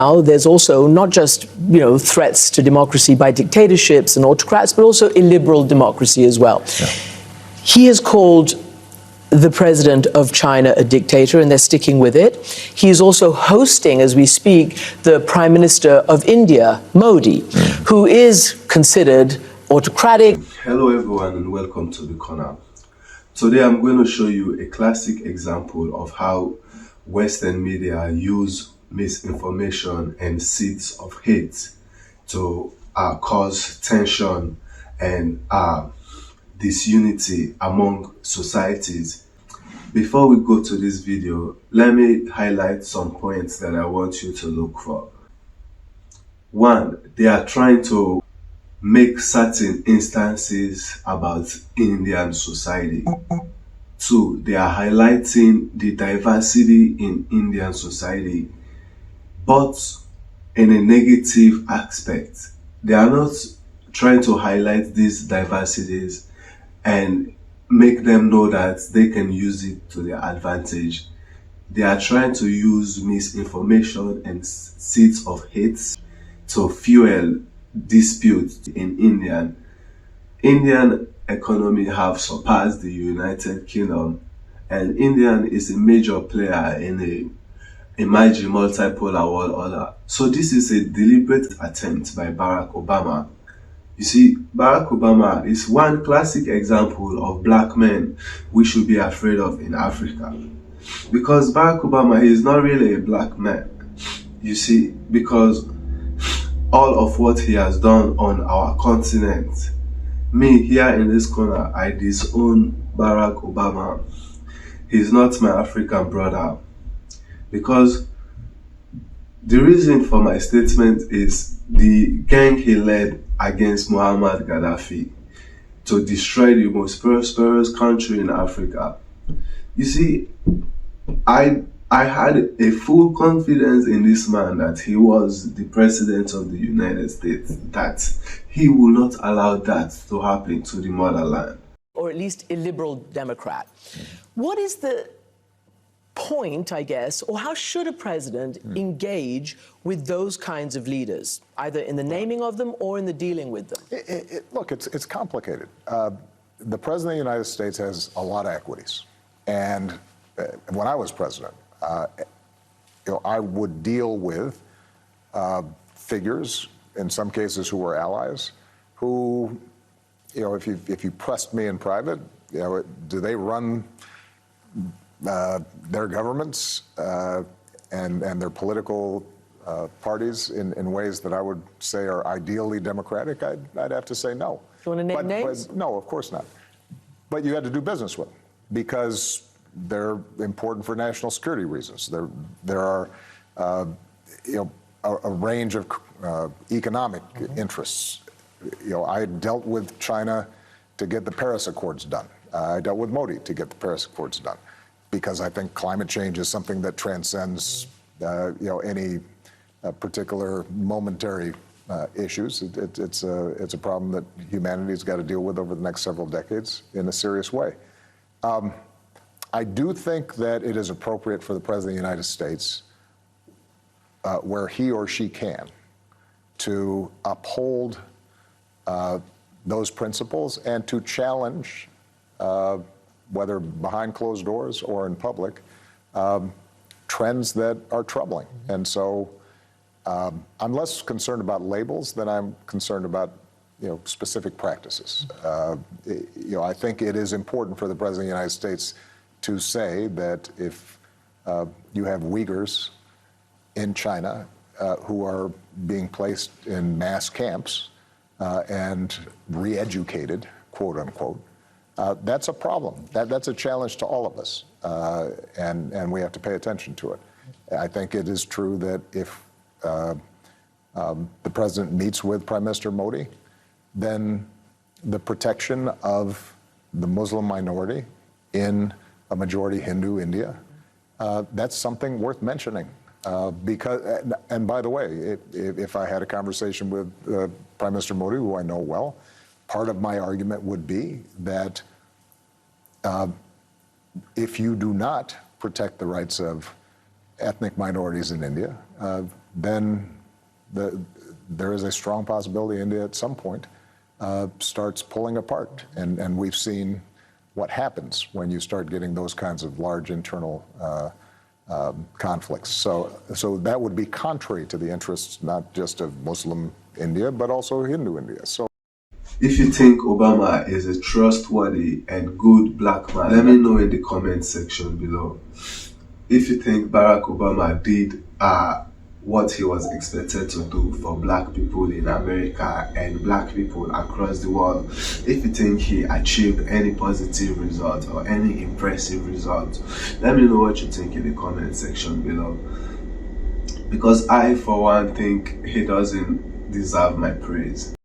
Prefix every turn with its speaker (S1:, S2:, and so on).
S1: Now, there's also not just, threats to democracy by dictatorships and autocrats, but also illiberal democracy as well. Yeah. He has called the president of China a dictator, and they're sticking with it. He is also hosting, as we speak, the Prime Minister of India, Modi, who is considered autocratic.
S2: Hello everyone and welcome to The Corner. Today I'm going to show you a classic example of how Western media use misinformation and seeds of hate to cause tension and disunity among societies. Before we go to this video, let me highlight some points that I want you to look for. One, they are trying to make certain instances about Indian society. Two, they are highlighting the diversity in Indian society, but in a negative aspect. They are not trying to highlight these diversities and make them know that they can use it to their advantage. They are trying to use misinformation and seeds of hate to fuel disputes in Indian economy have surpassed the United Kingdom, and India is a major player in a emerging multipolar world order. So this is a deliberate attempt by Barack Obama. You see, Barack Obama is one classic example of black men we should be afraid of in Africa. Because Barack Obama is not really a black man, you see, because all of what he has done on our continent. Me, here in this corner, I disown Barack Obama. He's not my African brother. Because the reason for my statement is the gang he led against Muammar Gaddafi to destroy the most prosperous country in Africa. You see, I had a full confidence in this man that he was the president of the United States, that he will not allow that to happen to the motherland.
S1: Or at least a liberal Democrat. What is the point, I guess, or how should a president engage with those kinds of leaders, either in the naming of them or in the dealing with them?
S3: Look, it's complicated. The president of the United States has a lot of equities. And when I was president, I would deal with figures, in some cases who were allies, who, if you pressed me in private, do they run their governments and their political parties in ways that I would say are ideally democratic? I'd have to say no.
S1: You want to name names?
S3: No, of course not. But you had to do business with them because they're important for national security reasons. There are a range of economic interests. I dealt with China to get the Paris Accords done. I dealt with Modi to get the Paris Accords done, because I think climate change is something that transcends any particular momentary issues. It's a problem that humanity's got to deal with over the next several decades in a serious way. I do think that it is appropriate for the President of the United States, where he or she can, to uphold those principles and to challenge, whether behind closed doors or in public, trends that are troubling. And so I'm less concerned about labels than I'm concerned about specific practices. I think it is important for the President of the United States to say that if you have Uyghurs in China who are being placed in mass camps and re-educated, quote unquote, that's a problem. That's a challenge to all of us, and we have to pay attention to it. I think it is true that if the president meets with Prime Minister Modi, then the protection of the Muslim minority in a majority Hindu India, that's something worth mentioning. Because, and by the way, if I had a conversation with Prime Minister Modi, who I know well, part of my argument would be that if you do not protect the rights of ethnic minorities in India, then there is a strong possibility India at some point starts pulling apart. And we've seen what happens when you start getting those kinds of large internal conflicts. So that would be contrary to the interests not just of Muslim India, but also Hindu India. So,
S2: if you think Obama is a trustworthy and good black man, let me know in the comment section below. If you think Barack Obama did what he was expected to do for black people in America and black people across the world, if you think he achieved any positive result or any impressive result, let me know what you think in the comment section below. Because I, for one, think he doesn't deserve my praise.